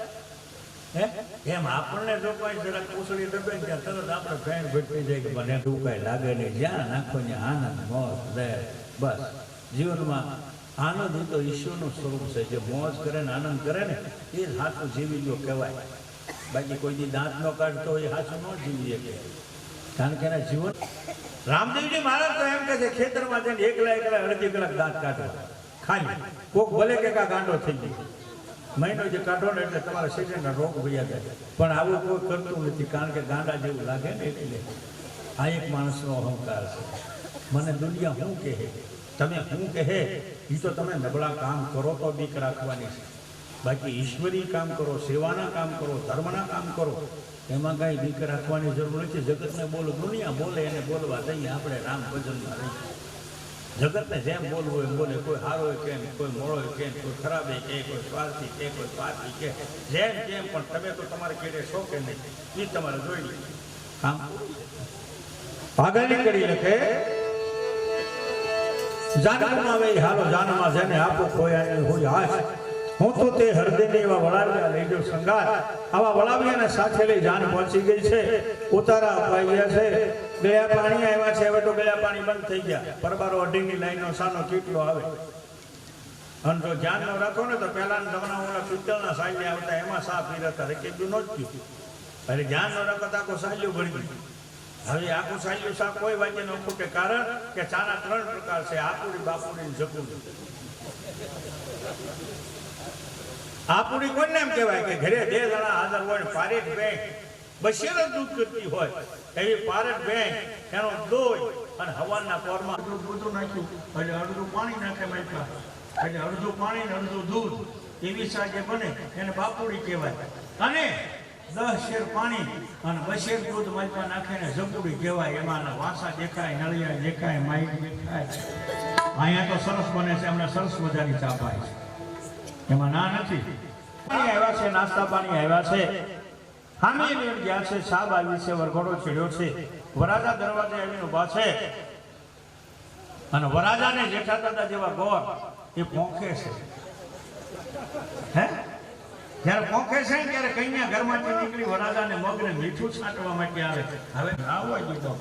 એમ આપણને જો કોઈ જરા કોસળી દબે ને ત્યાં તરત આપણે ફેન ભટકી જાય કે મને એવું કાંઈ લાગે નહીં. જ્યાં નાખો ને આનંદ મોજ લે. બસ જીવનમાં આનંદ એ તો ઈશ્વરનું સ્વરૂપ છે. જે મોજ કરે ને આનંદ કરે ને એ જ સાચું જીવી લો કહેવાય. બાકી કોઈ દી દાંત ન કાઢતો હોય એ સાચું ન જીવી શકે. કારણ કે એના જીવન રામદેવજી મહારાજ તો એમ કે છે ખેતરમાં જઈને એકલા અડધી કલાક દાંત કાઢો ખાલી. કોક ભલે કે ગાંડો થઈ ગયો મહિનો જે કાઢો ને એટલે તમારા શરીરના રોગ ભયા જાય. પણ આવું કોઈ કરતું નથી, કારણ કે ગાંડા જેવું લાગે ને એટલે. આ એક માણસનો અહંકાર છે. મને દુનિયા શું કહે, તમે શું કહે એ તો તમે નબળા કામ કરો તો બીક રાખવાની છે. બાકી ઈશ્વરી કામ કરો, સેવાના કામ કરો, ધર્મના કામ કરો, એમાં કાંઈ બીક રાખવાની જરૂર નથી. જગતને બોલો, દુનિયા બોલે એને બોલવા દઈએ. આપણે રામ ભજનમાં રહીએ. જગતને જેમ બોલવું એમ બોલે. કોઈ સારો કે કોઈ મોડો કે કોઈ ખરાબ કે કોઈ સ્વાર્થી કે કોઈ સ્વાર્થી કે જેમ કેમ, પણ તમે તો તમારે કેડે છો કે નહીં એ તમારે જોઈ લે. કામ આગળની કરી લખે જાનમાં આવે હાલો જાનમાં જેને આપો ખોયા હોય હાશ. હું તો તે હૃદયને એવા વળાવ્યા લઈ જાઉં સંગાર. આવા વળાવ્યાને સાથે લઈ જાન પહોંચી ગઈ છે. ઉતારા અપાઈ ગયા છે. ગયા પાણી આવ્યા છે. હવે તો ગયા પાણી બંધ થઈ ગયા. પરબારો અઢીની લાઈનો સાનો કેટલો આવે. અને જો ધ્યાન ન રાખો ને તો પહેલાના જમાનામાં પિત્તળના સાયલે આવતા એમાં સા પીરતા રેકેડું ન જ પીવું. એટલે ધ્યાન ન રાખો તો આખું સાયલું ભરી ગયું. હવે આખું સાયલું સા કોઈ વાગ્યે ન ખૂટે. કારણ કે ચાના 3 પ્રકાર છે: આપુડી, બાપુડી, જપુડી. આપુડી કોને એમ કહેવાય કે ઘરે 2 જણા હાજર હોય ને પારેટ બેંક બશેર દૂધ કરતી હોય એવી પારેટ બેંક એનો દોય અને હવાના પોરમાં બધું નાખ્યું એટલે અડધું પાણી નાખે માયકા એટલે અડધું પાણી ને અડધું દૂધ એવી સાજે બને એને બાપુડી કહેવાય. અને 10 શેર પાણી અને 2 શેર દૂધ માયકા નાખે ને જપુડી કહેવાય. એમાં વાસા દેખાય, નળિયા દેખાય, માઈક દેખાય. અહીંયા તો સરસ બને છે. એમને સરસ મજાની ચા પાય છે. એમાં ના નથી. પાણી આવ્યા છે, નાસ્તા પાણી આવ્યા છે. હામી લેટ ગયા છે. સાબ આવી છે, વરઘોડો ચડ્યો છે. વરાજા દરવાજે આવીને ઊભા છે અને વરાજાને જેઠા દાદા જેવા ગોર એ પોંખે છે. હે જ્યારે પોંખે છે ને ત્યારે કન્યા ઘરમાંથી નીકળી વરાજાને મગને મીઠું છાંટવા માટે આવે. હવે આવવા દીધો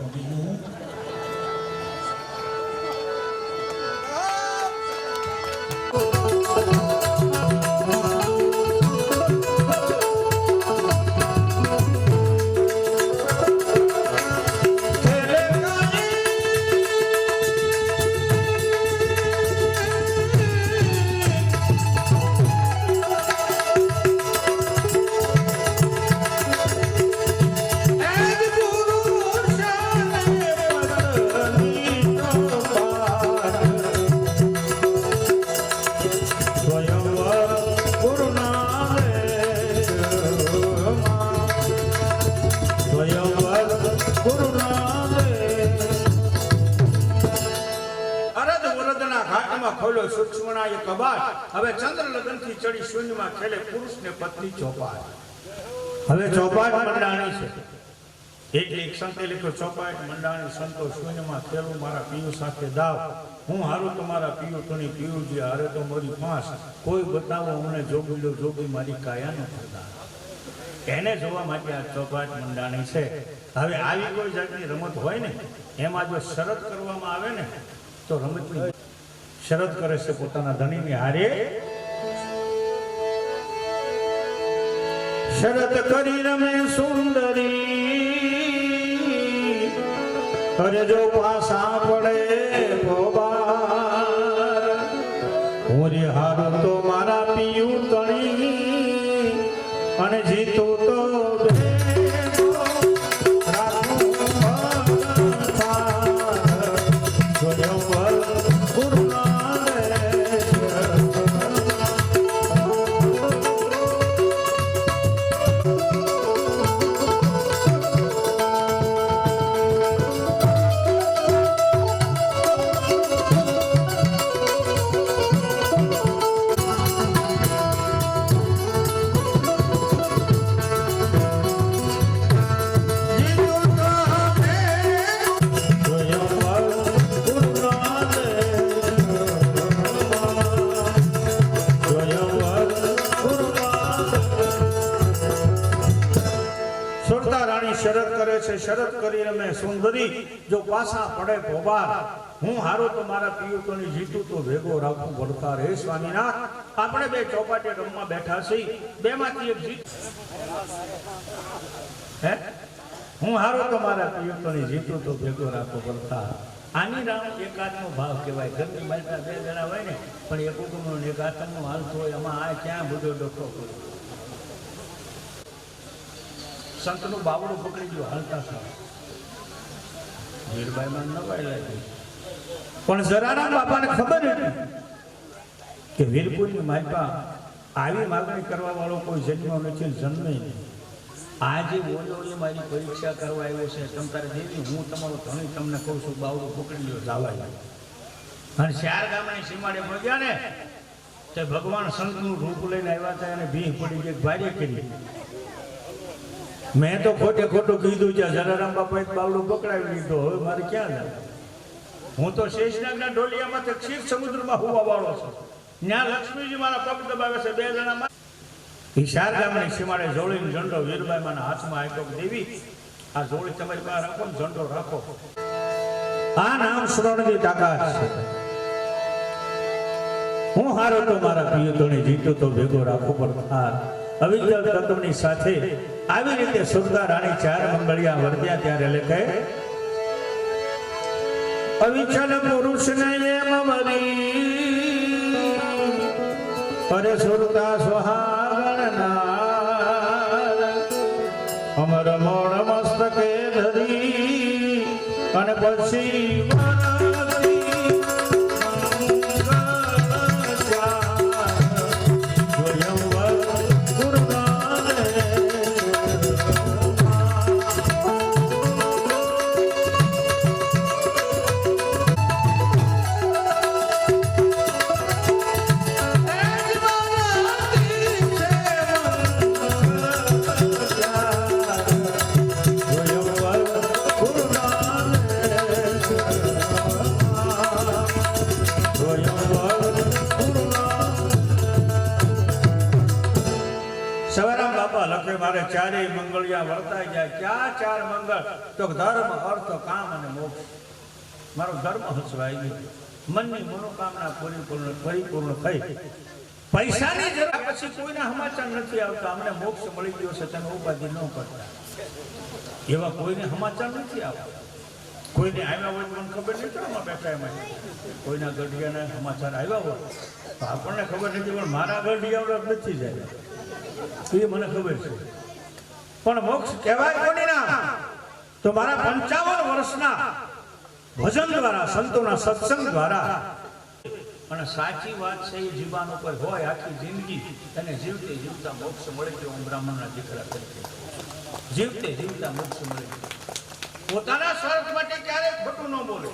ખોલો સૂક્ષ્મના એ કબાટ. હવે ચંદ્ર લગનથી ચડી શૂન્યમાં ખેલે પુરુષને પત્ની ચોપાટ. હવે ચોપાટ મંડાણી છે એટલે એક સંતે લખ્યો ચોપાટ મંડાણી સંતો શૂન્યમાં ખેલું મારા પિયુ સાથે દાવ. હું હારું તમારા પિયુ તણી પિયુજી હારે તો મારી પાંચ. કોઈ બતાવો મને જોગીડો જોગી મારી કાયાનો થતા. એને જોવા માટે આ ચોપાટ મંડાણી છે. હવે આવી કોઈ જાતની રમત હોય ને એમાં જો શરત કરવામાં આવે ને તો રમતની શરત કરે છે પોતાના ધણીની હારે. શરત કરી રમે સુંદરી અરે જો પાસા પડે પોબાર. હું રે હારું તો મારા પિયું તણી અને જીતું તો શરત કરી રમે સુંદરી જો પાછા પડે ભોબાર હું હારો તો મારા પિયુતોની જીતું તો ભેગો રાખું ભડકાર હે સ્વામીનાથ આપણે બે ચોપાટે રમવા બેઠા છીએ બેમાંથી એક જીત હે હું હારો તો મારા પિયુતોની જીતું તો ભેગો રાખું ભડકાર આની રામ એકાદનો ભાવ કહેવાય ઘરની બાજતા બે જણા હોય ને પણ એક હુકમનો ને એક આતમનો હાલતો હોય એમાં આ ક્યાં બધો ડોખો કર્યો સંતનું બાવડું પકડી ગયું હાલતા હતા વીરબાઈમાં નવાઈ લાગી પણ જરાના બાપાને ખબર હતી કે વીરપુરની માલપા આવી માગણી કરવા વાળો કોઈ જન્મ નથી જન્મે નહીં આજે બોલ્યો એ મારી પરીક્ષા કરવા આવ્યો છે તમ તારે દેવી હું તમારો ધણી તમને કહું છું બાવડું પકડી લ્યો જાવાય અને ચાર ગામની સીમાડે મળ્યા ને તે ભગવાન સંતનું રૂપ લઈને આવ્યા હતા અને ભીહ પડી ગઈ ભારે કરી મેં તો ખોટે ખોટું કીધું છે જલારામ બાપાએ બાવડું પકડાવી લીધો હવે મારે ક્યાં જાવ હું તો શેષનાગના ઢોલિયામાં ક્ષીર સમુદ્રમાં હોવા વાળો છું ત્યાં લક્ષ્મીજી મારા પગ દબાવે છે બે જણામાં ઈશાર ગામની સીમાડે જોડીને ઝંડો વીરબાઈમાના હાથમાં આપ્યો દેવી આ જોડી તમારી પાસે રાખો ને ઝંડો રાખો આ નામ શ્રવણની તાકાત છે હું હારો તો મારા પિયુતોને જીતો તો ભેગો રાખો પડકાર અવિચલ તત્વની સાથે આવી રીતે સુરતા રાણી ચાર મંગળિયા વર્ત્યા ત્યારે લખે અવિચલ પુરુષને એમ મરી અરે સુરતા સુહાગણ અમર મોણ મસ્તકે ધરી અને પછી મારે ચારેય મંગળિયા વર્તાઈ જાય ક્યાં ચાર મંગળ તો ધર્મ અર્થ કામ અને મોક્ષ મારો ધર્મ હસવાઈ ગયો મનની મનોકામના પરિપૂર્ણ થઈ પૈસાની જરૂર પછી કોઈના સમાચાર નથી આવતા અમને મોક્ષ મળી ગયો છે તમે ઉપાધિ ન કરતા એવા કોઈને સમાચાર નથી આવતા કોઈને આવ્યા હોય મને ખબર નથી બેઠા એમાં કોઈના ગઢિયાના સમાચાર આવ્યા હોય તો આપણને ખબર નથી પણ મારા ગઢિયા નથી જાય એ મને ખબર છે પણ મોક્ષ કહેવાય કોની ના તો મારા 55 વર્ષના ભજન દ્વારા સંતોના સત્સંગ દ્વારા અને સાચી વાત છે એ જીવન ઉપર હોય આખી જિંદગી અને જીવતે જીવતા મોક્ષ મળે છે હું બ્રાહ્મણના દીકરા તરીકે જીવતે જીવતા મોક્ષ મળે છે પોતાના સ્વાર્થ માટે ક્યારેય ખોટું ન બોલે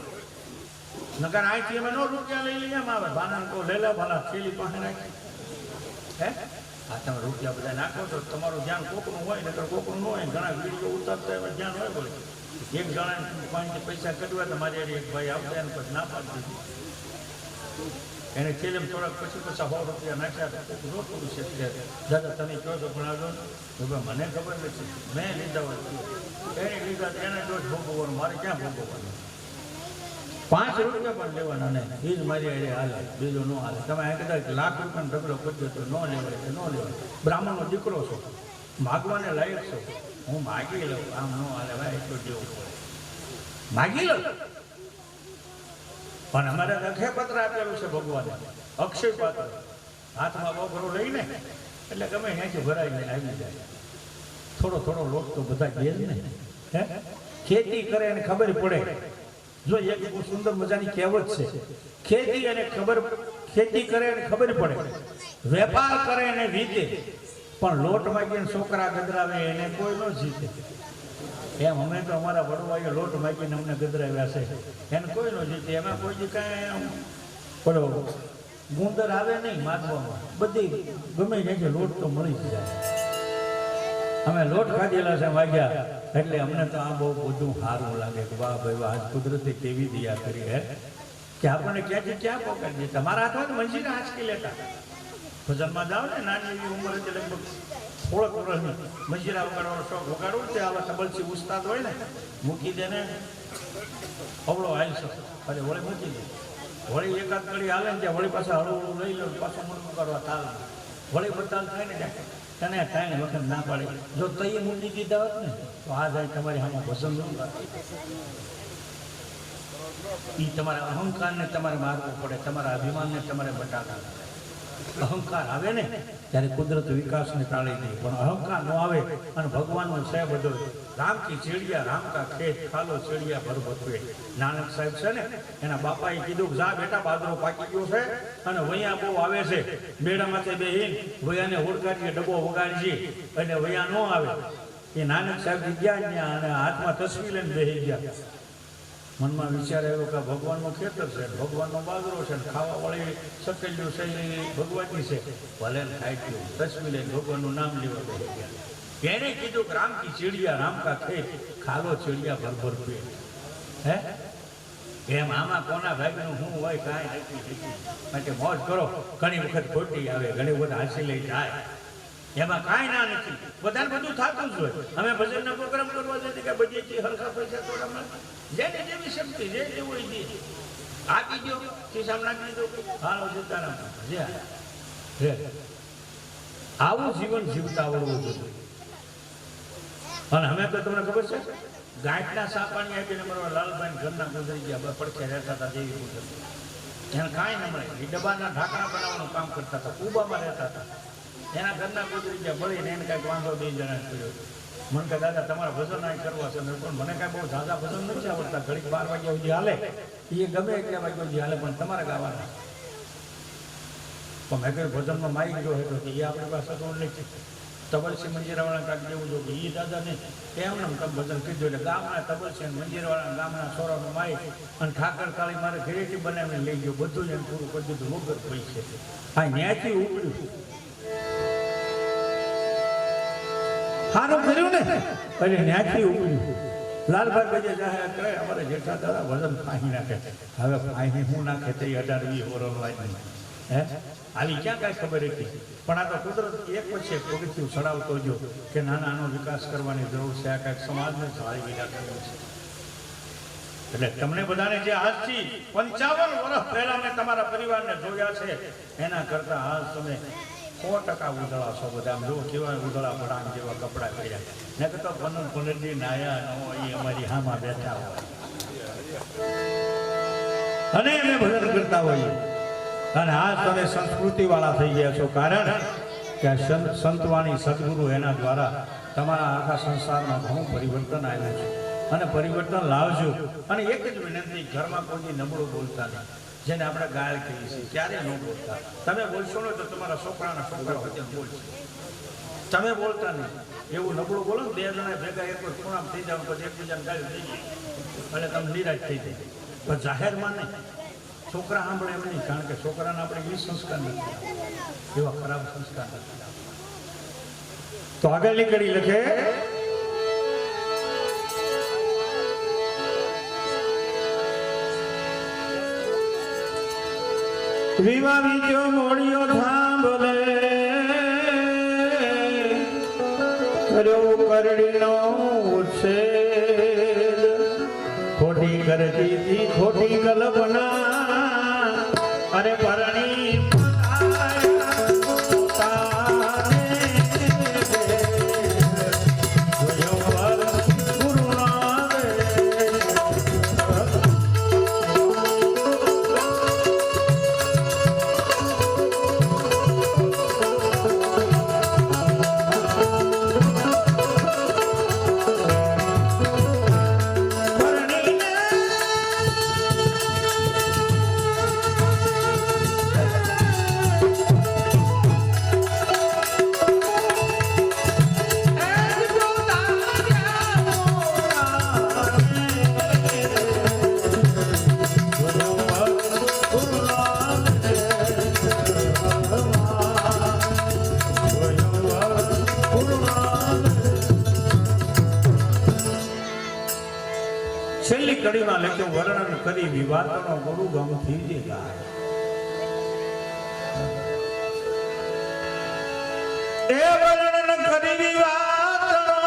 નકર અહીંથી અમે નો રૂપિયા લઈ લઈએ આવે બાના તો લેલા ભલા થેલી પાસે નાખી હે આ તમે રૂપિયા બધા નાખો તો તમારું ધ્યાન કોકનું હોય નકર કોકનું ન હોય ઘણા વિડીયો ઉતારતા એમાં ધ્યાન હોય બોલે એક જણા પાંચ પૈસા કઢવા તો મારી એક ભાઈ આવતા એને પછી ના પાડી દીધી એને થેલીમ થોડાક પછી 100 રૂપિયા નાખ્યા તો રોકવું છે દાદા તમે કહો તો ભણાવજો મને ખબર નથી મેં લીધા હોય એને લીધા એને દોષ ભોગવવાનું મારે ક્યાં ભોગવવાનું 5 રૂપિયા પણ લેવાના ને એ જ મારી અરે હાલે બીજું ન હાલે તમે આ કદાચ લાખ રૂપિયાનો ઢગલો કરજો તો ન લેવાય કે ન લેવાય બ્રાહ્મણનો દીકરો છો માગવાને લાયક છો હું માગી લઉં આમ ન હાલે ભાઈ એટલું જેવું પડે માગી લઉં પણ અમારે લખે પત્ર આપેલું છે ભગવાને અક્ષય પાત્ર હાથમાં બપરો લઈને એટલે ગમે ત્યાંથી ભરાઈને આવી જાય થોડો થોડો લોટ તો બધા ઘેર ને હે ખેતી કરે એને ખબર પડે જો એક બહુ સુંદર મજાની કહેવત છે ખેતી કરે એને ખબર પડે વેપાર કરે એને વીતે પણ લોટ માગીને છોકરા ગદરાવે એને કોઈ ન જીતે એમ અમે તો અમારા વડવાઈએ લોટ માગીને અમને ગદરાવ્યા છે એને કોઈ ન જીતે એમાં કોઈ કાંઈ પેલો ગુંદર આવે નહીં માગવામાં બધી ગમે ત્યાંથી લોટ તો મળી જ જાય અમે લોટ કાઢેલા છે વાગ્યા એટલે અમને તો આ બહુ બધું સારું લાગે કે વાહ ભાઈ વાહ કુદરતે કેવી દયા કરી હે કે આપણને ક્યાંથી ક્યાં પકડી દેતા મારા હાથમાં મંજીને આંચકી લેતા ભજનમાં જાઓ ને નાની એવી ઉંમર હતી લગભગ 16 વર્ષની મંજીરા વગાડવાનો શોખ વગાડવું તે આવા તબલસી ઉસ્તાદ હોય ને મૂકી દે ને અવળો હાલ છે અરે વળી મૂકી દે વળી એકાદ કડી હાલે ને ત્યાં વળી પાછા હળવું હળવું લઈ લો પાછું મૂળું કરવા તાલ વળી બતાલ થાય ને ત્યાં તને કાંઈ વખત ના પાડે જો તઈ મૂકી દીધા હોત ને તો આ જાય તમારી આમાં પસંદ ન એ તમારા અહંકારને તમારે મારવું પડે તમારા અભિમાનને તમારે બટાકા અહંકાર આવે ને ત્યારે કુદરત વિકાસને ટાળી દે પણ અહંકાર ન આવે અને ભગવાનનું છે બધું રામકી ચીડિયા રામ કા ખેત ખાલો ચીડિયા ભર ભરવે નાનક સાહેબ છે ને એના બાપાએ કીધું જા બેટા બાજરો પાકી ગયો છે અને વૈયા બહુ આવે છે બેડામાંથી બેહીન વૈયાને ઓળખાડીએ ડબ્બો વગાડજી અને વૈયા ન આવે એ નાનક સાહેબ ગયા ત્યાં અને હાથમાં તસવીર લઈને બેસી ગયા મનમાં વિચાર આવ્યો કે ભગવાનનું ખેતર છે ભગવાનનો બાજરો છે ખાવા વાળી સકેલ્યું છે એ ભગવાનની છે ભલે ખાઈ ગયું તસવીર લઈને ભગવાનનું નામ લેવા બેસી ગયા એને કીધું કે રામ કી ચીડિયા રામ કા ખેત ખાલો ચીડિયા ભરભર પેટ હે એમ આમાં કોના ભાઈનું શું હોય કાંઈ નથી માટે મોજ કરો ઘણી વખત ખોટી આવે ઘણી વખત હાંસી લઈ જાય એમાં કાંઈ ના નથી બધાને બધું થતું જ હોય અમે ભજનનો પ્રોગ્રામ કરવા જઈએ કે બધી હલકા પૈસા થોડા જેને જેવી શક્તિ જે જેવું હોય દે આપી દો ખિસ્સામ નાખી દો હાલો સીતારામ જે આવું જીવન જીવતા આવડવું જોઈએ અને અમે તો તમને ખબર છે ગાંઠના સાપાણી આપીને મારા લાલભાઈ ઘરના ગુજરી ગયા પડખે રહેતા હતા જેવી ગુજરી એને કાંઈ ન મળે એ ડબ્બાના ઢાંકણા બનાવવાનું કામ કરતા હતા કુબામાં રહેતા હતા એના ઘરના ગુજરી ગયા મળીને એને કાંઈક વાંધો 2 જણા કર્યો મને કહે દાદા તમારા ભજન અહીં કરવા છે પણ મને કાંઈ બહુ ઝાઝા ભજન નથી આવડતા ઘડીક 12 વાગ્યા સુધી હાલે એ ગમે એટલા વાગ્યા સુધી હાલે પણ તમારે ગાવાના પણ મેં કહ્યું ભજનમાં માઇક જો હતો કે એ આપણી પાસે તો નથી તબલસી મંજીરાવાળા કાંઈક જેવું જો કે એ દાદા નહીં એમને તમે ભજન કીધું એટલે ગામના તબલસી મંજીરાવાળા ગામના સોરાનું માઇક અને ઠાકર કાળી મારે ઘરેથી બનાવીને લઈ ગયો બધું જ એને પૂરું કરી દીધું વગર પૈસે હા ત્યાંથી ઉપડ્યું સારું કર્યું ને અને ત્યાંથી ઉપડ્યું લાલભાઈ ભાઈ જાહેરાત કરે અમારે જેઠા દાદા વજન ફાંહી નાખે હવે ફાંહી હું નાખે તે 18-20 વર્ષ વાંચી હે આવી ક્યાં કાંઈ ખબર હતી પણ આ તો કુદરત એક પછી એક પગથિયું ચડાવતો જો કે નાનો વિકાસ કરવાની જરૂર છે આ કાંઈક સમાજને સારી વિના કરવું છે એટલે તમને બધાને જે આજથી 55 વર્ષ પહેલા મેં તમારા પરિવારને જોયા છે એના કરતા આજ તમે 100% ઉધળા છો બધા જો કેવા ઉધળા ભડાંગ જેવા કપડાં પહેર્યા ને કે તો પંદરજી નાયા ન હોય એ અમારી હામાં બેઠા હોય અને અમે ભજન કરતા હોઈએ અને આજ તમે સંસ્કૃતિ વાળા થઈ ગયા છો કારણ કે સંતવાણી સદગુરુ એના દ્વારા તમારા આખા સંસારમાં ઘણું પરિવર્તન આવ્યું છે અને પરિવર્તન લાવજો અને એક જ વિનંતી ઘરમાં કોઈ નબળું બોલતા નહીં જેને આપણે ગાળ કહીએ છીએ ક્યારે ન બોલતા તમે બોલશો ને તો તમારા છોકરાના છોકરા વચ્ચે બોલશે તમે બોલતા નહીં એવું નબળું બોલો ને 2 જણા ભેગા એક ખૂણામાં થઈ જાવ પછી એકબીજાને ગાળ થઈ જાય એટલે તમે નિરાશ થઈ જાય પણ જાહેરમાં નહીં છોકરા સાંભળે એમ નહીં કારણ કે છોકરાને આપણે એ સંસ્કાર નથી એવા ખરાબ સંસ્કાર નથી તો આગળની કડી લખે વિવા બીજો મોડિયો થાંભલે કર્યો કરડીનો ઉછેદ ખોટી કરતી હતી ખોટી કલ્પના અરે પરણી છેલ્લી કડીમાં લખ્યું વર્ણન કરી વિવાદનો ગુરુ ગમથી જે ગાય એ વર્ણન કરી વાતનો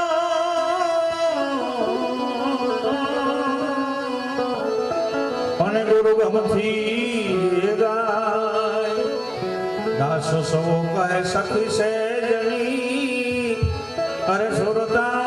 અને ગુરુ ગમથી ગાય દાસ સૌ કહે સખી સે જની અરે સુરતા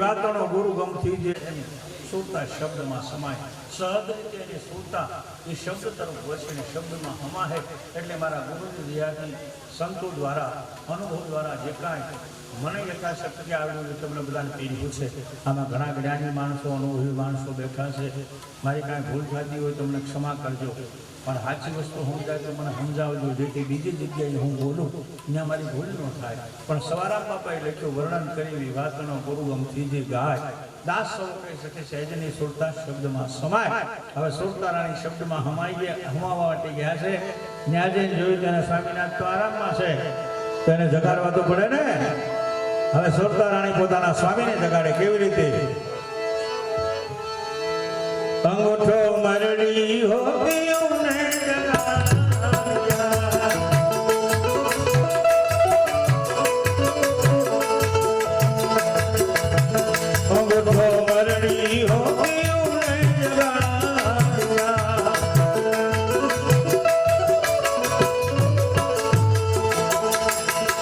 વાતનો ગુરુ ગમથી જે સુરતા શબ્દમાં સમાય સહજ રીતે એની સુરતા એ શબ્દ તરફ વસીને શબ્દમાં હમાહે એટલે મારા ગુરુજી દયાથી સંતો દ્વારા અનુભવ દ્વારા જે કાંઈ મને યથાશક્તિ આવ્યું છે તમને બધાને પીર્યું છે આમાં ઘણા જ્ઞાની માણસો અનુભવી માણસો બેઠા છે મારી કાંઈ ભૂલ થતી હોય તો મને ક્ષમા કરજો પણ સાચી વસ્તુ સમજાય તો મને સમજાવજો જેથી બીજી જગ્યાએ હું બોલું ત્યાં મારી ભૂલ ન થાય પણ સવારામ બાપાએ લખ્યું વર્ણન કરી વાતનો ગુરુ ગમથી જે ગાય દાસ સૌ કહી શકે સહેજની સુરતા શબ્દમાં સમાય હવે સુરતા રાણી શબ્દમાં હમાઈ ગયા હમાવા માટે ગયા છે ત્યાં જઈને જોયું ત્યારે સ્વામિનાથ તો આરામમાં છે તો એને જગાડવા તો પડે ને હવે સુરતા રાણી પોતાના સ્વામીને જગાડે કેવી રીતે અંગૂઠો મરડી હો ગયો ને અંગૂઠો મરડી હો ગયો ને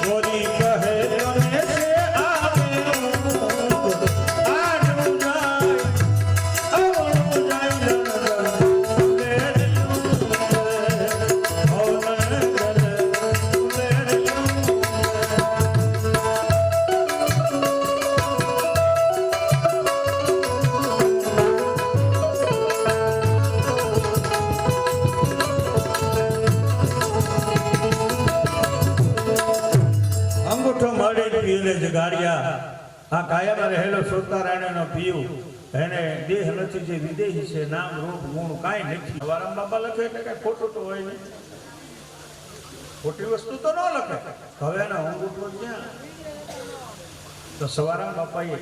મોદી કહે તમે છે જગાડ્યા આ કાયામાં રહેલો સુરતા રાણીનો પીયું એને દેહ નથી જે વિદેહી છે નામ રૂપ ગુણ કાંઈ નથી સવારામ બાપા લખે એટલે કઈ ખોટું તો હોય નહીં ખોટી વસ્તુ તો ન લખે હવે એના અંગૂઠો ક્યાં તો સવારામ બાપાએ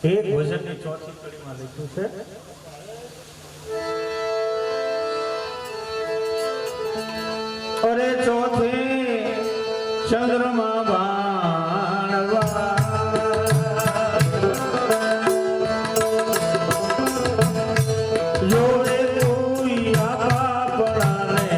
એક ભજનની ચોથી કડીમાં લખ્યું છે અરે ચોથી ચંદ્રમા બાણવા જોડે કોઈ આપણાને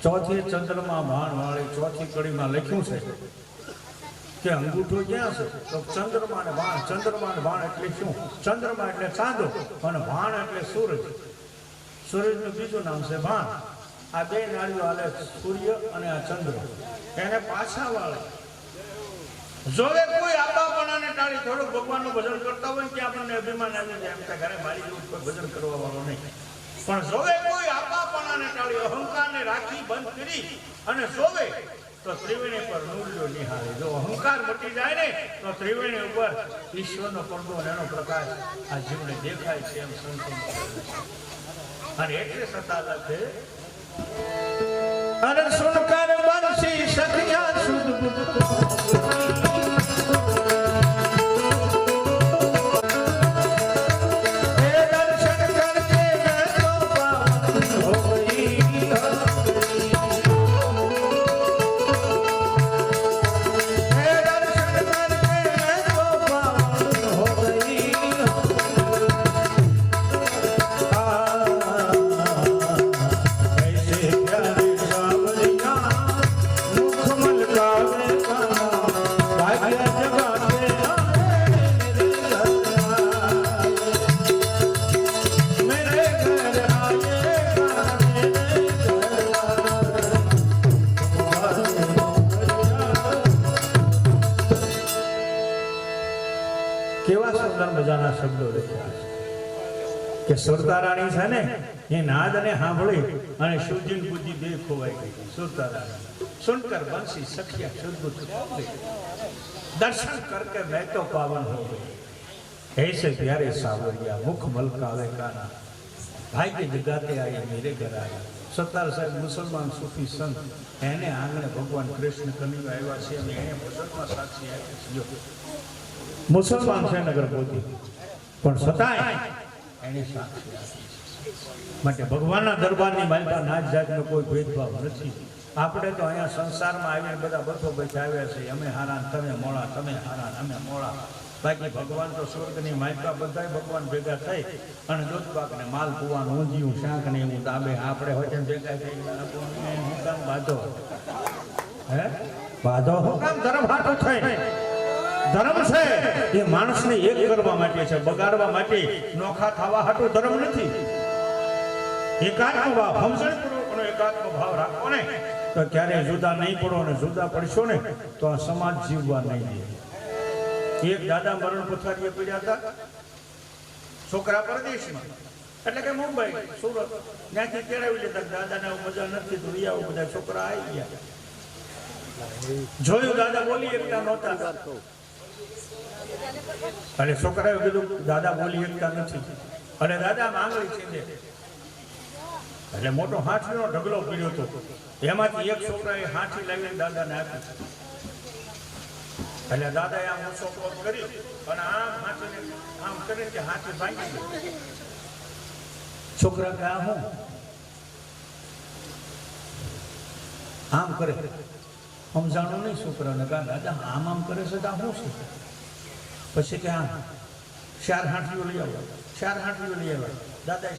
ચોથી ચંદ્રમાં ભાણ વાળી ચોથી કડીમાં લખ્યું છે કે અંગૂઠો ક્યાં છે તો ચંદ્રમા ને ભાણ એટલે શું ચંદ્રમા એટલે ચાંદો અને ભાણ એટલે સૂરજ સૂરજનું બીજું નામ છે ભાણ આ બે નાળીઓ હાલે સૂર્ય અને આ ચંદ્ર એને પાછા વાળે જોવે કોઈ આપાપણાને ટાળી થોડું ભગવાનનું ભજન કરતા હોય કે આપણને અભિમાન આવી જાય એમ કે ઘરે મારી જેવું કોઈ ભજન કરવા વાળો નહીં પણ જોવે કોઈ આપાપણાને ટાળી અહંકારને રાખી બંધ કરી અને જોવે તો ત્રિવેણી પર નૂરજો નિહાળે. જો અહંકાર મટી જાય ને તો ત્રિવેણી ઉપર ઈશ્વરનો પડદો અને એનો પ્રકાશ આ જીવને દેખાય છે એમ સંતો અને એટલે સતા છે અરે સુનકર બંસી સખિયા સુધ બુધ કેવા સુંદર મજાના શબ્દો લખ્યા છે કે સુરતારાણી છે ને એ નાદ ને સાંભળી અને શિવજી બુદ્ધિ બે ખોવાઈ ગઈ. સુરતારાણી સુનકર બંસી સખિયા શુદ્ધ દર્શન કરકે मैं तो पावन हो गई ऐसे प्यारे सावरिया मुख मलकावे काना भाई के जगाते आए मेरे घर आए. સત્તાર સાહેબ મુસલમાન સૂફી સંત એને આંગણે ભગવાન કૃષ્ણ કનૈયો આવ્યા છે અને એને મુસલમાન સાક્ષી આપ્યો છે. મુસલમાન છે નગર પોતી પણ છતાંય એને સાક્ષી આપી માટે ભગવાનના દરબારની માલપા નાચ જાતનો કોઈ ભેદભાવ નથી. આપણે તો અહીંયા સંસારમાં આવીને બધા બધો બચાવ્યા છે અમે હારા તમે મોળા તમે હારા અમે મોળા. બાકી ભગવાન તો સ્વર્ગની માલપા બધા ભગવાન ભેગા થઈ અને દૂધપાક ને માલ પુવાનું ઊંધિયું શાક ને એવું દાબે આપણે હોય ભેગા થઈ હું કામ બાંધો હે બાંધો હું કામ ધર્મ હાટું થઈ. ધર્મ છે એ માણસને એક કરવા માટે છે, બગાડવા માટે નોખા થવા હાટું ધર્મ નથી. એકાત્મ ભાવ સમજણપૂર્વકનો એકાત્મ ભાવ રાખો ને તો ક્યારે જુદા નહીં પડો અને જુદા પડશો ને તો આ સમાજ જીવવા નહીં દે. એક દાદા મરણ પથારીએ પડ્યા હતા છોકરા પરદેશમાં એટલે કે મુંબઈ સુરત ત્યાંથી કેળાવી લેતા દાદાને મજા નથી તો રિયા બધા છોકરા આવી ગયા. જોયું દાદા બોલી એકતા નહોતા અને છોકરાએ કીધું દાદા બોલી એકતા નથી અને દાદા માંગણી છે એટલે મોટો હાથીનો ઢગલો પીડ્યો હતો. એમાંથી એક છોકરાએ હાથી લાવીને દાદાને આપી એટલે દાદાએ આમ ઊંચો પગ કરી અને આમ હાથીને આમ કરીને કે હાથી ભાંગી ગયો. છોકરા કે આ હું આમ કરે સમજાણું નહીં છોકરાને કા દાદા આમ આમ કરે છે તો આ શું છે? પછી કે આમ 4 હાથીઓ લઈ આવો 4 હાથીઓ લઈ આવ્યા દાદા